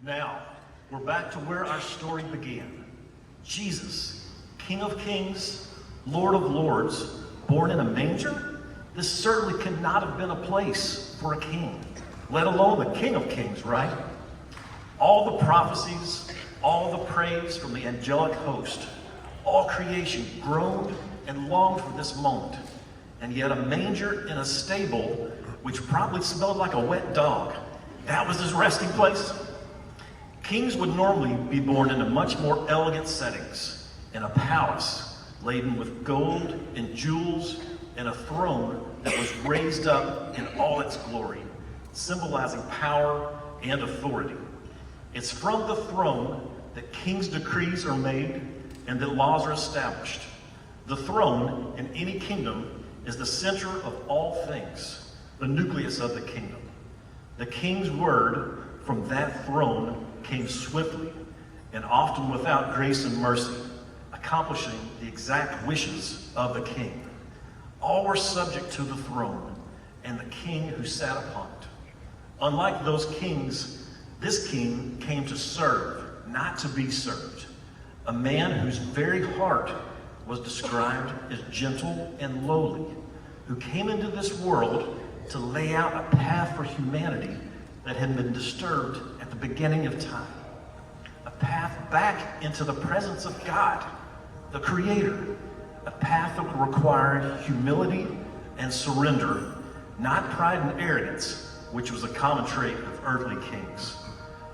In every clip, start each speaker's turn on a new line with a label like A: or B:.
A: Now, we're back to where our story began. Jesus, King of Kings, Lord of Lords, born in a manger? This certainly could not have been a place for a king, let alone the King of Kings, right? All the prophecies, all the praise from the angelic host, all creation groaned and longed for this moment. And yet a manger in a stable, which probably smelled like a wet dog, that was his resting place? Kings would normally be born into much more elegant settings, in a palace laden with gold and jewels and a throne that was raised up in all its glory, symbolizing power and authority. It's from the throne that king's decrees are made and that laws are established. The throne in any kingdom is the center of all things, the nucleus of the kingdom. The king's word from that throne came swiftly and often without grace and mercy, accomplishing the exact wishes of the king. All were subject to the throne and the king who sat upon it. Unlike those kings, this king came to serve, not to be served. A man whose very heart was described as gentle and lowly, who came into this world to lay out a path for humanity that had been disturbed at the beginning of time. A path back into the presence of God, the Creator. A path that required humility and surrender, not pride and arrogance, which was a common trait of earthly kings.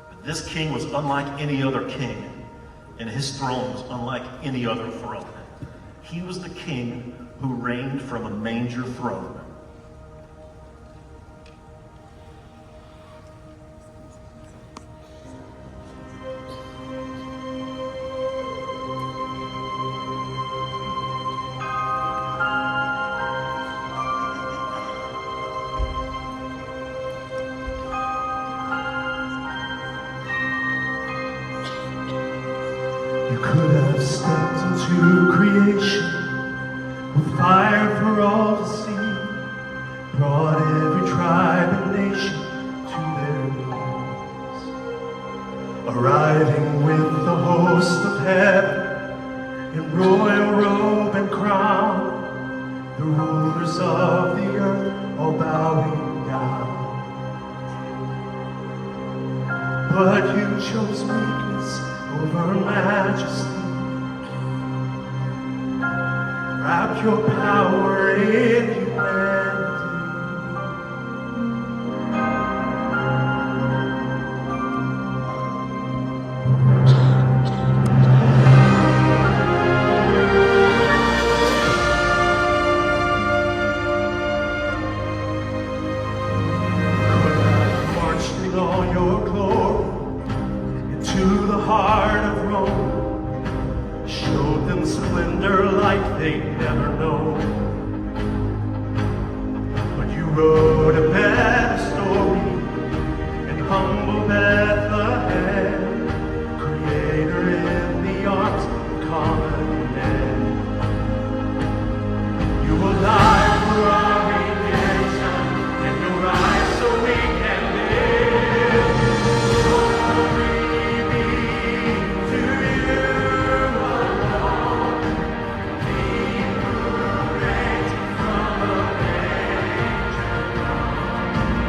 A: But this king was unlike any other king, and his throne was unlike any other throne. He was the king who reigned from a manger throne.
B: You could have stepped into creation with fire for all to see, brought every tribe and nation to their knees, arriving with the host of heaven in royal robe and crown, the rulers of the earth all bowing down. But you chose meekness over majesty. Wrap your power in humanity. Could have marched in all your glory into the heart of Rome, showed them splendor like they'd never known. But you wrote a better story in humble Bethlehem, Creator in the arms of common men. You will die for our redemption, and you'll rise so we can live. Glory be to you alone, He who reigns from a manger throne.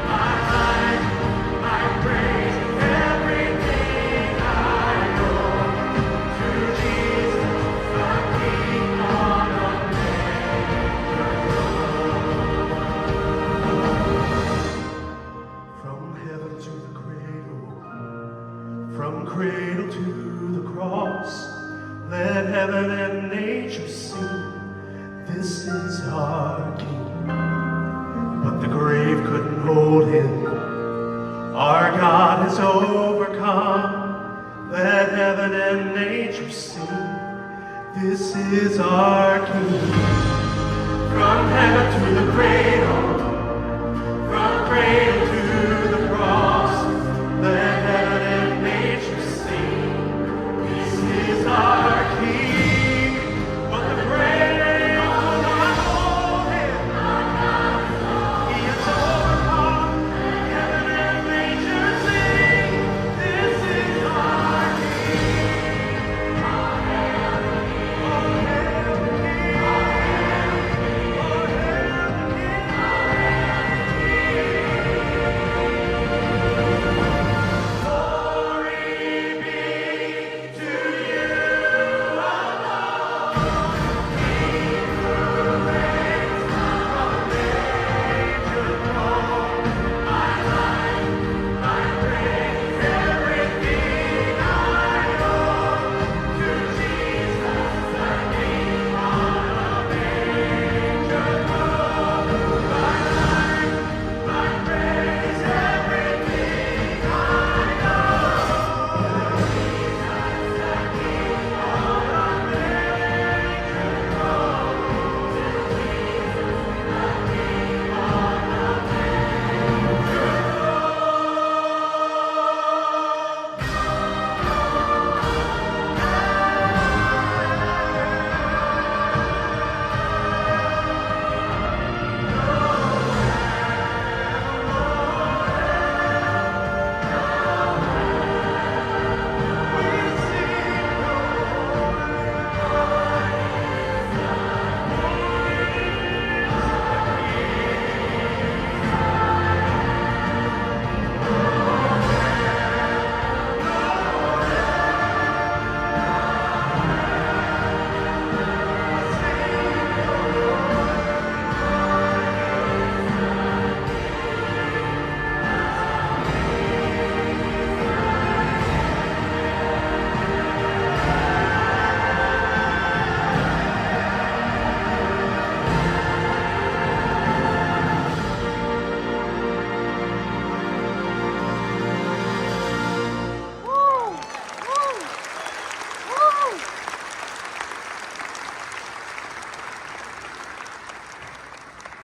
B: My life, my praise, everything I owe to Jesus, the King on a manger throne. From heaven to the cradle, from cradle to the cross, let heaven and nature sing, this is our King. But the grave couldn't hold him, our God has overcome. Let heaven and nature sing, this is our King. From heaven to the cradle,